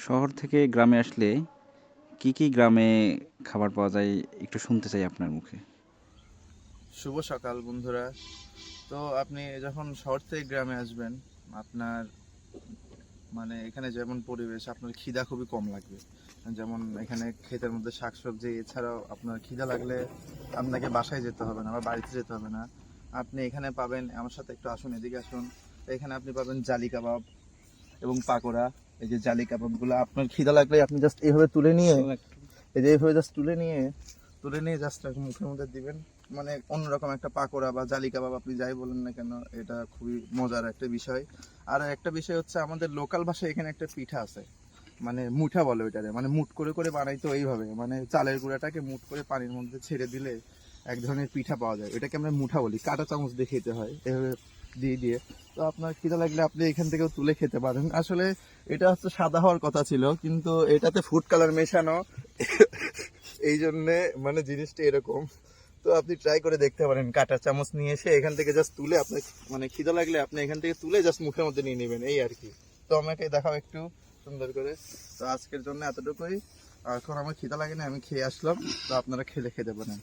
শহর থেকে গ্রামে আসলে কি গ্রামে খাবার পাওয়া যায় একটু শুনতে চাই আপনার মুখে। শুভ সকাল বন্ধুরা। তো আপনি যখন শহর থেকে গ্রামে আসবেন, আপনার এখানে যেমন পরিবেশ, আপনার খিদা খুবই কম লাগবে। যেমন এখানে ক্ষেতের মধ্যে শাকসবজি, এছাড়াও আপনার খিদা লাগলে আপনাকে বাসায় যেতে হবে না বা বাড়িতে যেতে হবে না। আপনি এখানে পাবেন, আমার সাথে একটু আসুন, এদিকে আসুন। তো এখানে আপনি পাবেন জালি কাবাব এবং পাকোড়া। এই যে জালি কাবাবগুলো আপনার খিদা লাগলে আপনি জাস্ট এইভাবে তুলে নিয়ে, এই যে এইভাবে জাস্ট তুলে নিয়ে জাস্ট মুখের মধ্যে দিবেন। অন্যরকম একটা পাকোড়া বা জালি কাবাব আপনি যাই বলেন না কেন, এটা খুবই মজার একটা বিষয়। আর একটা বিষয় হচ্ছে, আমাদের লোকাল ভাষায় এখানে একটা পিঠা আছে, মুঠা বলে ওইটারে, মুট করে করে বানাইতো এইভাবে, চালের গুঁড়াটাকে মুট করে পানির মধ্যে ছেড়ে দিলে এক ধরনের পিঠা পাওয়া যায়। এটাকে আমরা মুঠা বলি, কাঁটা চামচ দিয়ে খেতে হয় এভাবে দিয়ে দিয়ে। তো আপনার খিদা লাগলে আপনি এখান থেকেও তুলে খেতে পারেন। আসলে এটা হচ্ছে সাদা হওয়ার কথা ছিল, কিন্তু এটাতে ফুড কালার মেশানো, এই জন্যে জিনিসটা এরকম। তো আপনি ট্রাই করে দেখতে পারেন, কাঁটা চামচ নিয়ে এসে এখান থেকে জাস্ট তুলে আপনার খিদা লাগলে আপনি এখান থেকে তুলে জাস্ট মুখের মধ্যে নিয়ে নেবেন, এই আর কি। তো আমাকে দেখাও একটু সুন্দর করে। তো আজকের জন্য এতটুকুই। এখন আমার খিদা লাগে না, আমি খেয়ে আসলাম। তো আপনারা খেলে খেতে পারেন।